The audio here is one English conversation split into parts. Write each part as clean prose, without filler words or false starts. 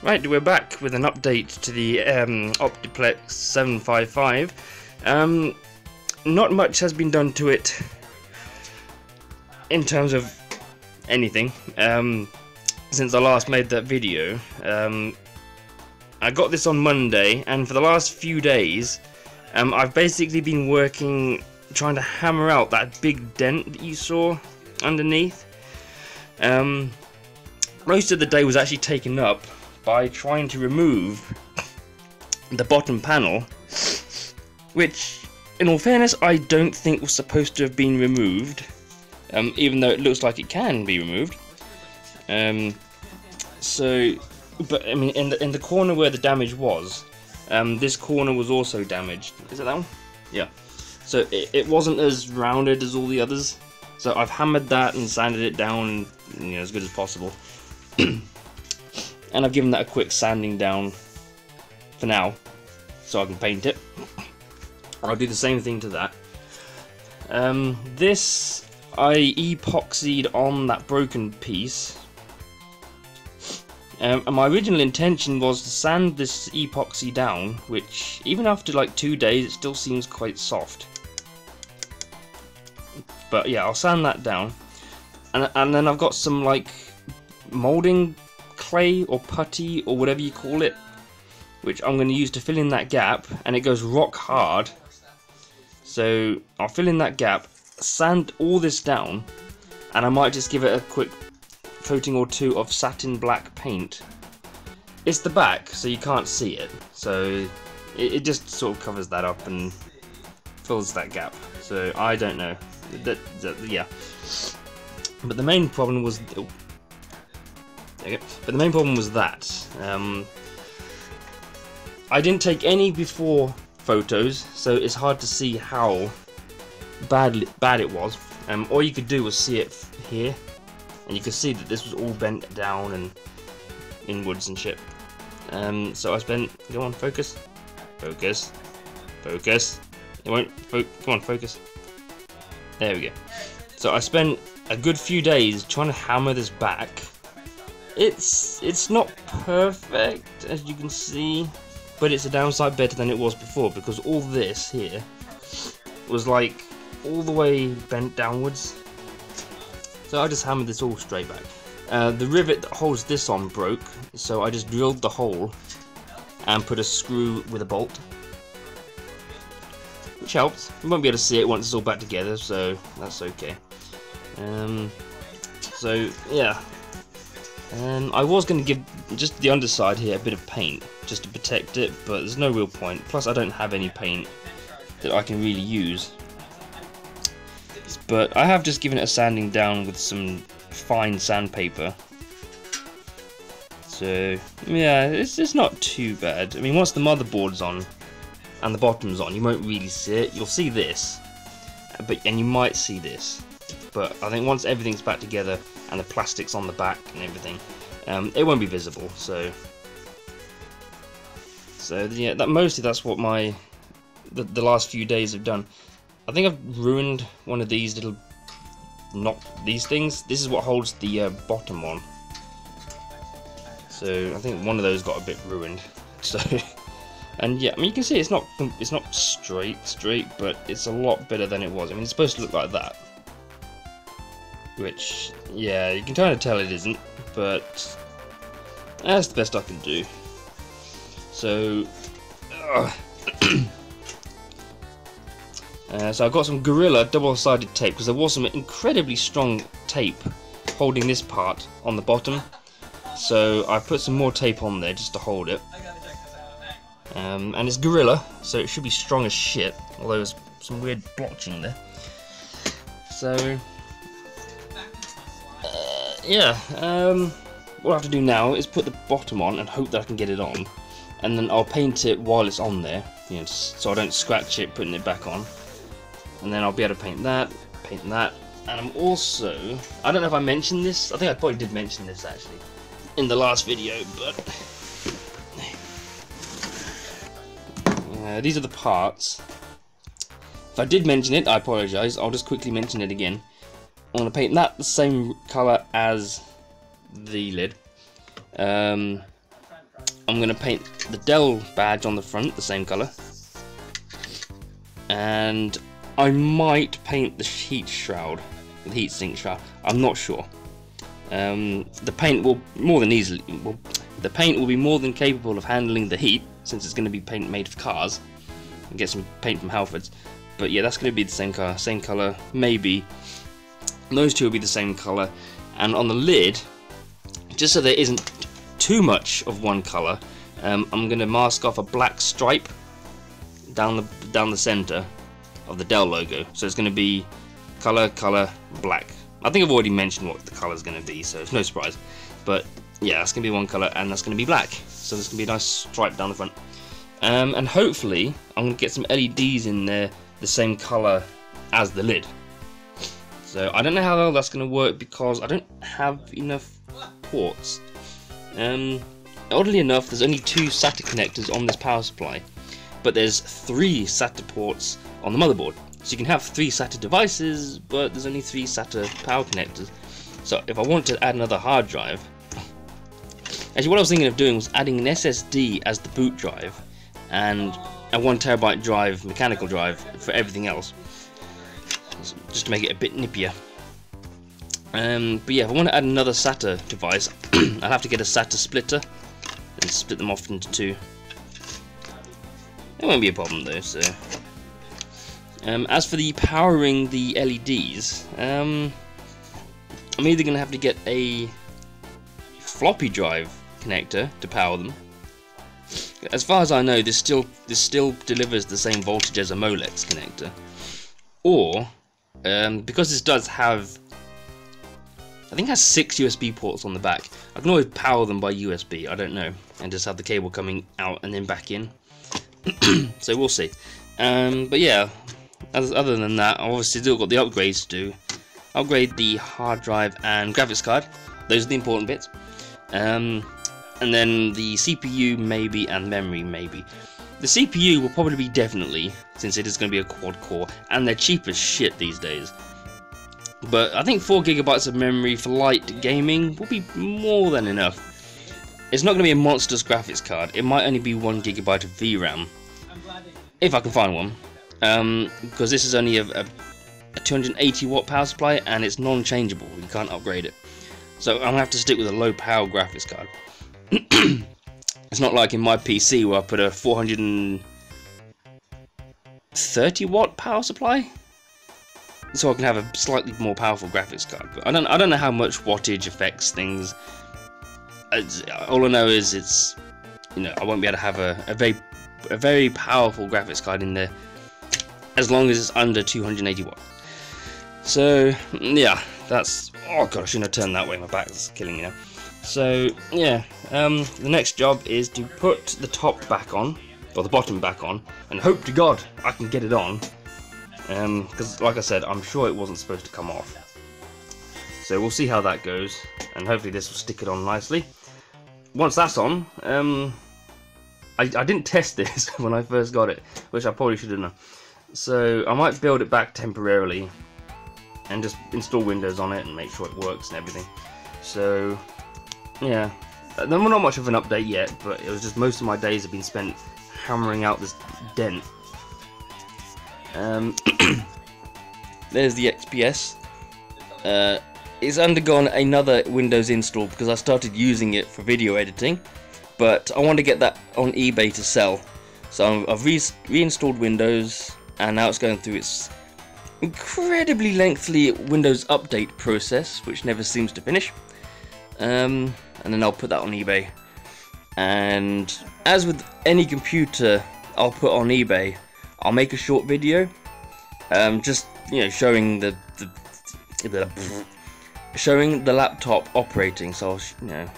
Right, we're back with an update to the Optiplex 755. Not much has been done to it in terms of anything since I last made that video. I got this on Monday, and for the last few days I've basically been working trying to hammer out that big dent that you saw underneath. Most of the day was actually taken up by trying to remove the bottom panel, which in all fairness I don't think was supposed to have been removed, even though it looks like it can be removed. But I mean, in the corner where the damage was, this corner was also damaged. Is it that one? Yeah. So it wasn't as rounded as all the others. So I've hammered that and sanded it down, as good as possible. And I've given that a quick sanding down for now, so I can paint it. I'll do the same thing to that. This I epoxied on that broken piece. And my original intention was to sand this epoxy down, which even after like 2 days it still seems quite soft. But yeah, I'll sand that down, and then I've got some like molding clay or putty or whatever you call it, which I'm going to use to fill in that gap, and it goes rock hard. So I'll fill in that gap, sand all this down, and I might just give it a quick coating or two of satin black paint. It's the back, so you can't see it, so it just sort of covers that up and fills that gap. So I don't know. Yeah. But the main problem was. But the main problem was that I didn't take any before photos, so it's hard to see how bad it was. All you could do was see it here, and you could see that this was all bent down and inwards and shit. So I spent. Go on, focus, focus, focus. It won't. Come on, focus. There we go. So I spent a good few days trying to hammer this back. It's not perfect, as you can see, but it's a downside better than it was before, because all this here was like all the way bent downwards. So I just hammered this all straight back. The rivet that holds this on broke, so I just drilled the hole and put a screw with a bolt, which helps. You won't be able to see it once it's all back together, so that's okay. So yeah. I was going to give just the underside here a bit of paint, just to protect it, but there's no real point. Plus I don't have any paint that I can really use. But I have just given it a sanding down with some fine sandpaper. So yeah, it's not too bad. I mean, once the motherboard's on and the bottom's on, you won't really see it. You'll see this, and you might see this. But I think once everything's back together and the plastic's on the back and everything, it won't be visible. So yeah, mostly that's what the last few days have done. I think I've ruined one of these little, not these things. This is what holds the bottom on. So I think one of those got a bit ruined. So, and yeah, I mean, you can see it's not straight, but it's a lot better than it was. I mean, it's supposed to look like that. Which, yeah, you can kind of tell it isn't, but that's the best I can do. So, so I've got some Gorilla double-sided tape, because there was some incredibly strong tape holding this part on the bottom. So I put some more tape on there just to hold it. And it's Gorilla, so it should be strong as shit, although there's some weird blotching there. So yeah, what I have to do now is put the bottom on and hope that I can get it on, and then I'll paint it while it's on there, so I don't scratch it putting it back on, and then I'll be able to paint that, and I'm also, I don't know if I mentioned this, I think I probably did mention this actually in the last video, but these are the parts. If I did mention it, I apologise, I'll just quickly mention it again. I'm going to paint that the same colour as the lid. I'm going to paint the Dell badge on the front the same colour, and I might paint the heat shroud, the heatsink shroud. I'm not sure. The paint will more than easily. The paint will be more than capable of handling the heat, since it's going to be paint made of cars. And get some paint from Halfords, but yeah, that's going to be the same colour, maybe. Those two will be the same colour, and on the lid, just so there isn't too much of one colour, I'm going to mask off a black stripe down the centre of the Dell logo. So it's going to be colour, black. I think I've already mentioned what the colour is going to be, so it's no surprise. But yeah, that's going to be one colour, and that's going to be black. So there's going to be a nice stripe down the front. And hopefully I'm going to get some LEDs in there the same colour as the lid. So I don't know how well that's going to work because I don't have enough ports. Oddly enough, there's only 2 SATA connectors on this power supply, but there's 3 SATA ports on the motherboard. So you can have 3 SATA devices, but there's only 3 SATA power connectors. So if I want to add another hard drive, actually what I was thinking of doing was adding an SSD as the boot drive, and a 1TB drive, mechanical drive, for everything else, just to make it a bit nippier. But yeah, if I want to add another SATA device, I'll have to get a SATA splitter and split them off into 2. It won't be a problem though. So, as for the powering the LEDs, I'm either going to have to get a floppy drive connector to power them. As far as I know, this still delivers the same voltage as a Molex connector, or because this does have, I think it has 6 USB ports on the back, I can always power them by USB, I don't know, and just have the cable coming out and then back in. So we'll see. But yeah, other than that, I've obviously still got the upgrades to do. Upgrade the hard drive and graphics card, those are the important bits. And then the CPU maybe, and memory maybe. The CPU will probably be definitely, since it is going to be a quad core, and they're cheap as shit these days. But I think 4 GB of memory for light gaming will be more than enough. It's not going to be a monstrous graphics card, it might only be 1 GB of VRAM, if I can find one. Because this is only a 280 watt power supply, and it's non-changeable, you can't upgrade it. So I'm going to have to stick with a low power graphics card. It's not like in my PC where I put a 430 watt power supply, so I can have a slightly more powerful graphics card. But I don't know how much wattage affects things. All I know is it's, you know, I won't be able to have a very powerful graphics card in there as long as it's under 280 watt. So yeah, that's, oh god, I shouldn't have turned that way, my back is killing me now. So yeah, the next job is to put the top back on, or the bottom back on, and hope to god I can get it on, because like I said, I'm sure it wasn't supposed to come off. So we'll see how that goes, and hopefully this will stick it on nicely. Once that's on, I didn't test this when I first got it, which I probably should have done. So I might build it back temporarily and just install Windows on it and make sure it works and everything. So yeah, not much of an update yet, but it was just most of my days have been spent hammering out this dent. There's the XPS. It's undergone another Windows install because I started using it for video editing, but I want to get that on eBay to sell. So I've reinstalled Windows, and now it's going through its incredibly lengthy Windows update process, which never seems to finish. And then I'll put that on eBay. And as with any computer I'll put on eBay, I'll make a short video, just, you know, showing the laptop operating. So I'll, you know,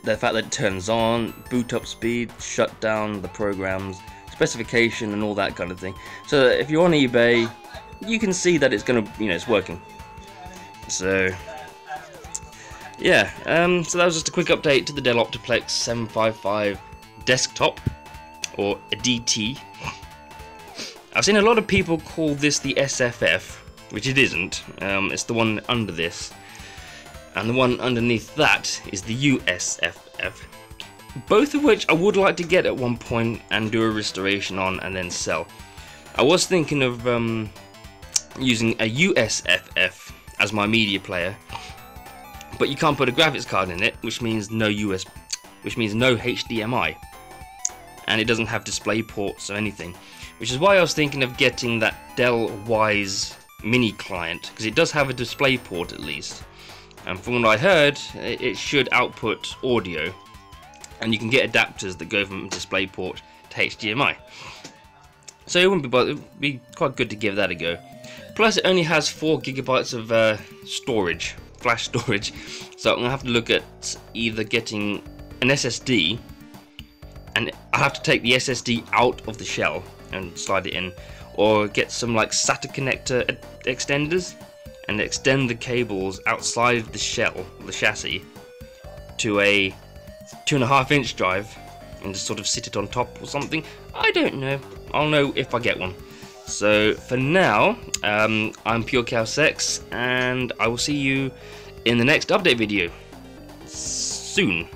the fact that it turns on, boot up speed, shut down the programs, specification, and all that kind of thing. So that if you're on eBay, you can see that it's gonna, you know, it's working. So yeah, so that was just a quick update to the Dell Optiplex 755 desktop, or a DT. I've seen a lot of people call this the SFF, which it isn't. It's the one under this, and the one underneath that is the USFF. both of which I would like to get at one point and do a restoration on and then sell. I was thinking of using a USFF as my media player, but you can't put a graphics card in it, which means no HDMI, and it doesn't have display ports or anything, which is why I was thinking of getting that Dell Wyse mini client, because it does have a display port at least, and from what I heard it should output audio, and you can get adapters that go from display port to HDMI. So it wouldn't be, but it'd be quite good to give that a go. Plus, it only has 4 GB of storage, flash storage. So I'm gonna have to look at either getting an SSD, and I have to take the SSD out of the shell and slide it in, or get some like SATA connector extenders and extend the cables outside of the shell, the chassis, to a 2.5-inch drive, and just sort of sit it on top or something. I don't know. I'll know if I get one. So for now, I'm Pure Chaos X, and I will see you in the next update video soon.